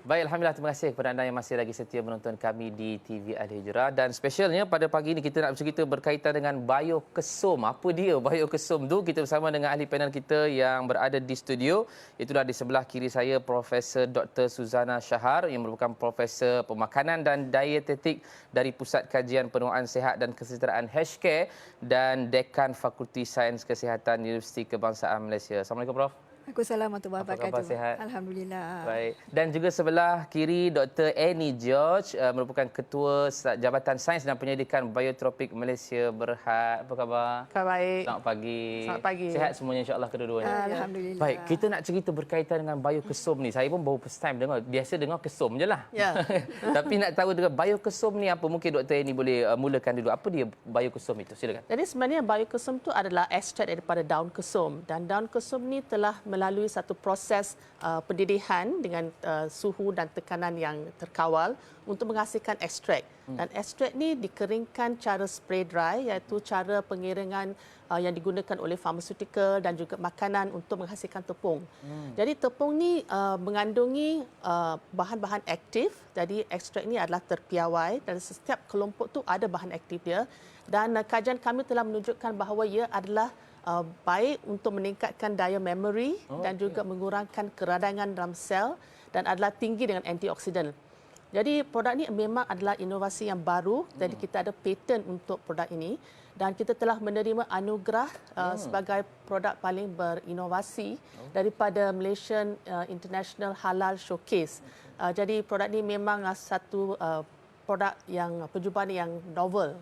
Baik, Alhamdulillah, terima kasih kepada anda yang masih lagi setia menonton kami di TV Al-Hijrah. Dan spesialnya pada pagi ini kita nak bercerita berkaitan dengan biokesum. Apa dia biokesum tu? Kita bersama dengan ahli panel kita yang berada di studio. Itulah di sebelah kiri saya Profesor Dr. Suzana Shahar yang merupakan Profesor Pemakanan dan Dietetik dari Pusat Kajian Penuaan Sihat dan Kesejahteraan Healthcare dan Dekan Fakulti Sains Kesihatan Universiti Kebangsaan Malaysia. Assalamualaikum, Prof. Waalaikumsalam warahmatullahi wabarakatuh. Apa khabar, sihat? Alhamdulillah. Baik. Dan juga sebelah kiri Dr. Annie George merupakan Ketua Jabatan Sains dan Penyelidikan Biotropik Malaysia Berhad. Apa khabar? Khabar baik. Selamat pagi. Selamat pagi. Sihat semuanya insya-Allah kedua-duanya. Alhamdulillah. Baik, kita nak cerita berkaitan dengan biokesum ni. Saya pun baru first time dengar. Biasa dengar kesum je lah. Ya. Tapi nak tahu dengan biokesum ni apa? Mungkin Dr. Annie boleh mulakan dulu. Apa dia biokesum itu? Silakan. Jadi sebenarnya biokesum itu adalah ekstrak daripada daun kesum, dan daun kesum ni telah melalui satu proses pendidihan dengan suhu dan tekanan yang terkawal untuk menghasilkan ekstrak. Dan ekstrak ni dikeringkan cara spray dry, iaitu cara pengiringan yang digunakan oleh farmaceutical dan juga makanan untuk menghasilkan tepung. Jadi tepung ni mengandungi bahan-bahan aktif. Jadi ekstrak ni adalah terpiawai dan setiap kelompok tu ada bahan aktif dia. Dan kajian kami telah menunjukkan bahawa ia adalah baik untuk meningkatkan daya memory dan juga mengurangkan keradangan dalam sel dan adalah tinggi dengan antioksidan. Jadi produk ini memang adalah inovasi yang baru. Jadi kita ada paten untuk produk ini dan kita telah menerima anugerah sebagai produk paling berinovasi daripada Malaysian International Halal Showcase. Jadi produk ini memang satu produk yang percubaan yang novel.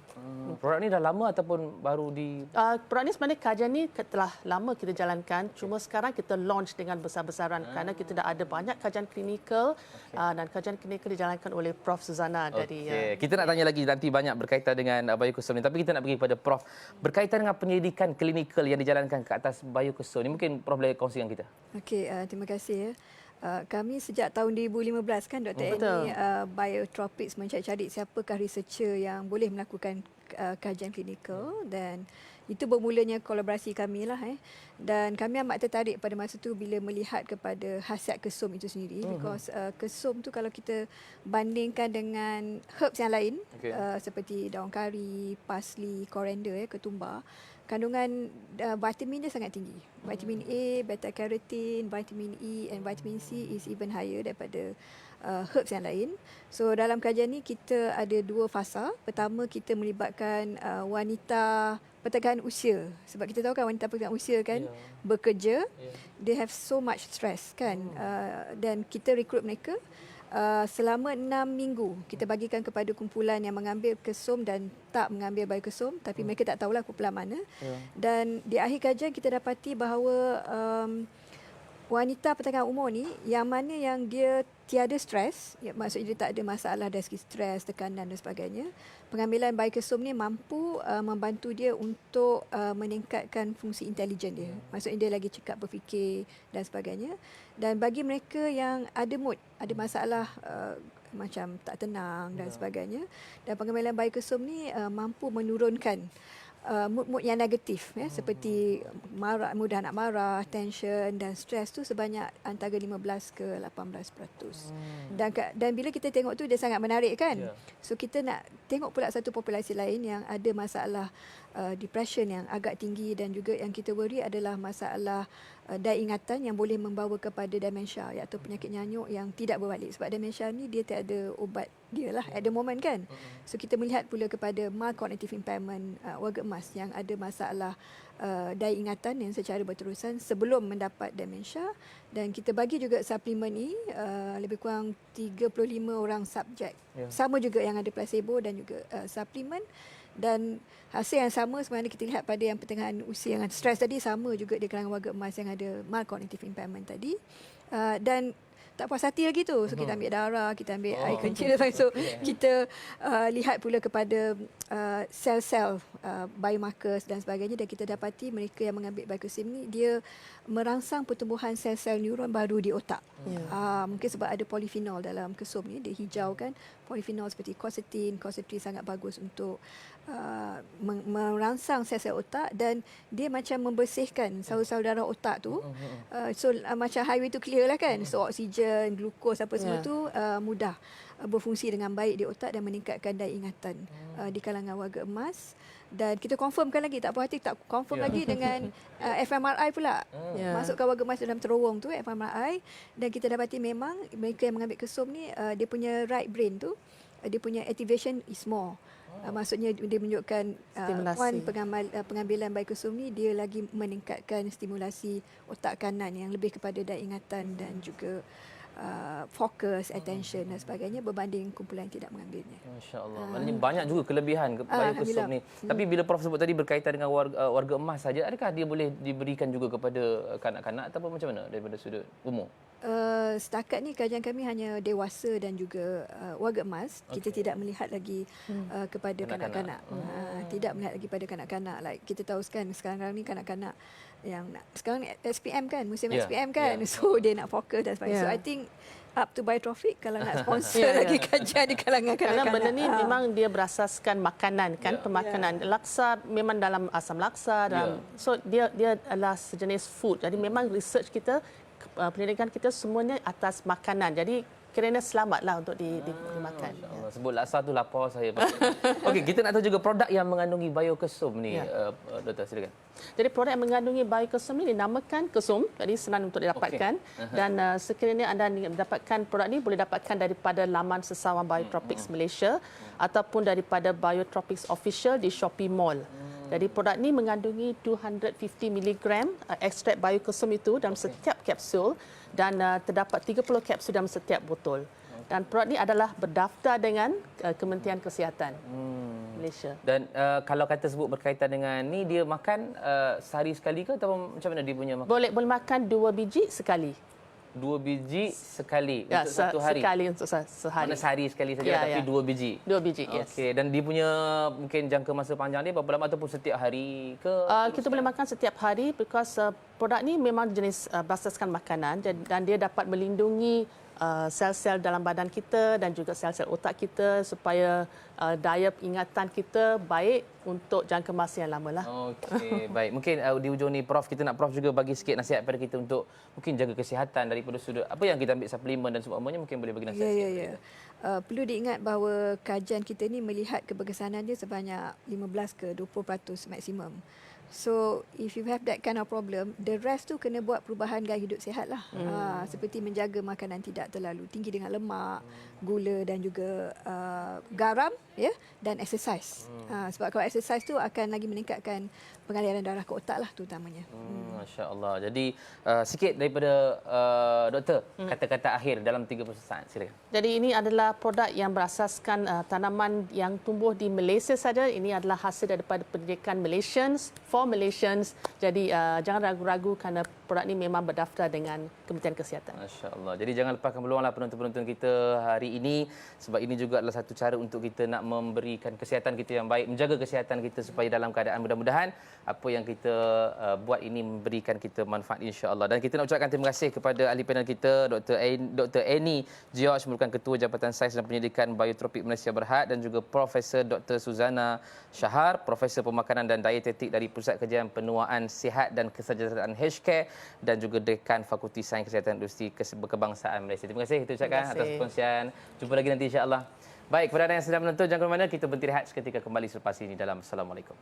Produk ni dah lama ataupun baru di... Produk ni sebenarnya kajian ni telah lama kita jalankan. Cuma sekarang kita launch dengan besar-besaran kerana kita dah ada banyak kajian klinikal dan kajian klinikal dijalankan oleh Prof. Suzana dari... Kita nak tanya lagi nanti banyak berkaitan dengan biokesum ni. Tapi kita nak pergi kepada Prof. Berkaitan dengan penyelidikan klinikal yang dijalankan ke atas biokesum ni. Mungkin Prof boleh kongsikan kita. Okey, terima kasih ya. Kami sejak tahun 2015 kan Dr. Annie Biotropics mencari-cari siapakah researcher yang boleh melakukan kajian klinikal dan itu bermulanya kolaborasi kami lah. Dan kami amat tertarik pada masa tu bila melihat kepada khasiat kesum itu sendiri because kesum tu kalau kita bandingkan dengan herbs yang lain seperti daun kari, parsley, koriander, ketumbar, kandungan vitamin dia sangat tinggi. Vitamin A, beta carotene, vitamin E and vitamin C is even higher daripada herbs yang lain. So dalam kajian ni kita ada dua fasa. Pertama kita melibatkan wanita pertengahan usia. Sebab kita tahu kan wanita pertengahan usia kan bekerja, they have so much stress kan. Dan kita rekrut mereka selama 6 minggu kita bagikan kepada kumpulan yang mengambil kesum dan tak mengambil biokesum, tapi mereka tak tahulah kumpulan mana. Dan di akhir kajian kita dapati bahawa wanita pertengahan umur ni yang mana yang dia tiada stres, maksudnya dia tak ada masalah dari segi stres, tekanan dan sebagainya, pengambilan biokesum ni mampu membantu dia untuk meningkatkan fungsi intelijen dia. Maksudnya dia lagi cekap berfikir dan sebagainya. Dan bagi mereka yang ada mood, ada masalah macam tak tenang dan sebagainya, dan pengambilan biokesum ni mampu menurunkan mood-mood yang negatif seperti marah, mudah nak marah, tension dan stres tu sebanyak antara 15 ke 18%. Dan bila kita tengok tu dia sangat menarik kan. So kita nak tengok pula satu populasi lain yang ada masalah depression yang agak tinggi dan juga yang kita worry adalah masalah daya ingatan yang boleh membawa kepada demensia iaitu penyakit nyanyuk yang tidak berbalik. Sebab demensia ni dia tak ada ubat dia lah at the moment kan. So kita melihat pula kepada mild cognitive impairment warga emas yang ada masalah daya ingatan yang secara berterusan sebelum mendapat demensia. Dan kita bagi juga suplemen ni lebih kurang 35 orang subjek. Sama juga yang ada placebo dan juga suplemen. Dan hasil yang sama sebenarnya kita lihat pada yang pertengahan usia yang stres tadi, sama juga di kalangan warga emas yang ada mild cognitive impairment tadi. Dan tak puas hati lagi tu. So kita ambil darah, kita ambil air kencing. So kita lihat pula kepada sel-sel biomarkers dan sebagainya, dan kita dapati mereka yang mengambil biokesum ni dia merangsang pertumbuhan sel-sel neuron baru di otak. Mungkin sebab ada polifenol dalam kesum ni, dia hijau kan. Polifenol seperti quercetin sangat bagus untuk merangsang sel-sel otak, dan dia macam membersihkan saluran darah otak tu. So macam highway tu clear lah kan. So oksigen oksigen, glukos apa semua tu mudah berfungsi dengan baik di otak dan meningkatkan daya ingatan di kalangan warga emas. Dan kita confirmkan lagi, tak puas hati, tak confirm lagi dengan fMRI pula. Masukkan warga emas dalam terowong tu, fMRI, dan kita dapati memang mereka yang mengambil kesom ni dia punya right brain tu, dia punya activation is more. Maksudnya dia menunjukkan pengambilan bayi kesum ni dia lagi meningkatkan stimulasi otak kanan yang lebih kepada daya ingatan dan juga fokus, attention dan sebagainya berbanding kumpulan yang tidak mengambilnya. Masya-Allah. Maknanya banyak juga kelebihan bayu kesum ni. Tapi bila Prof sebut tadi berkaitan dengan warga emas saja, adakah dia boleh diberikan juga kepada kanak-kanak ataupun macam mana daripada sudut umur? Setakat ni kajian kami hanya dewasa dan juga warga emas. Kita tidak melihat lagi kepada kanak-kanak. Tidak melihat lagi pada kanak-kanak. Like kita tahu sekarang ni kanak-kanak yang sekarang ni SPM kan, musim SPM kan. So dia nak fokus dan sebagainya. So I think up to Biotropic kalau nak sponsor lagi kajian di kalangan kanak-kanak. Kerana benda ni memang dia berasaskan makanan kan, pemakanan. Laksa memang dalam asam laksa dalam so dia adalah sejenis food. Jadi memang research kita, pendidikan kita semuanya atas makanan. Jadi kerana selamatlah untuk dimakan. Sebut laksa tu lapar saya. Okey, kita nak tahu juga produk yang mengandungi biokesum ni, Doktor, silakan. Jadi produk yang mengandungi biokesum ni dinamakan kesum. Jadi senang untuk didapatkan. Dan sekiranya anda dapatkan produk ni, boleh dapatkan daripada laman Sesawan Biotropics Malaysia ataupun daripada Biotropics Official di Shopee Mall. Jadi produk ni mengandungi 250 mg ekstrak biokesum itu dalam setiap kapsul dan terdapat 30 kapsul dalam setiap botol. Dan produk ni adalah berdaftar dengan Kementerian Kesihatan Malaysia. Dan kalau kata sebut berkaitan dengan ni, dia makan sehari sekali ke atau macam mana dia punya makan? Boleh makan 2 biji sekali. 2 biji sekali untuk satu hari? Sekali untuk sehari. Mana sehari sekali saja tapi 2 biji? 2 biji, yes. Okey, dan dia punya mungkin jangka masa panjang dia berapa lama ataupun setiap hari ke? Kita boleh makan setiap hari because produk ni memang jenis berasaskan makanan dan dia dapat melindungi sel-sel dalam badan kita dan juga sel-sel otak kita supaya daya ingatan kita baik untuk jangka masa yang lama lah. Okey, baik. Mungkin di ujung ni Prof, kita nak Prof juga bagi sikit nasihat pada kita untuk mungkin jaga kesihatan daripada sudut apa yang kita ambil suplemen dan sebagainya, mungkin boleh bagi nasihat sikit. Ya. Perlu diingat bahawa kajian kita ni melihat keberkesanan dia sebanyak 15 ke 20% maksimum. So if you have that kind of problem, the rest tu kena buat perubahan gaya hidup sihat lah. Seperti menjaga makanan tidak terlalu tinggi dengan lemak, gula dan juga garam, dan exercise. Sebab kalau exercise tu akan lagi meningkatkan pengaliran darah ke otak lah terutamanya. Masya Allah. Jadi sikit daripada doktor, kata-kata akhir dalam 30 saat, silakan. Jadi ini adalah produk yang berasaskan tanaman yang tumbuh di Malaysia saja. Ini adalah hasil daripada pendidikan Malaysians for Malaysians. Jadi jangan ragu-ragu kerana produk ini memang berdaftar dengan Kementerian Kesihatan. Masya Allah. Jadi jangan lepaskan peluanglah penonton-penonton kita hari ini, sebab ini juga adalah satu cara untuk kita nak memberikan kesihatan kita yang baik, menjaga kesihatan kita supaya dalam keadaan mudah-mudahan apa yang kita buat ini memberikan kita manfaat, insya-Allah. Dan kita nak ucapkan terima kasih kepada ahli panel kita, Dr. Annie George, merupakan Ketua Jabatan Sains dan Pendidikan Biotropik Malaysia Berhad, dan juga Profesor Dr. Suzana Shahar, Profesor Pemakanan dan Dietetik dari Pusat Kajian Penuaan Sihat dan Kesejahteraan Healthcare, dan juga Dekan Fakulti Sains Kesihatan Industri Kebangsaan Malaysia. Terima kasih kita ucapkan atas perkongsian. Jumpa lagi nanti, insya-Allah. Baik, kepada anda yang sedang menonton, jangan ke mana, kita berhenti rehat seketika, kembali selepas ini dalam Assalamualaikum.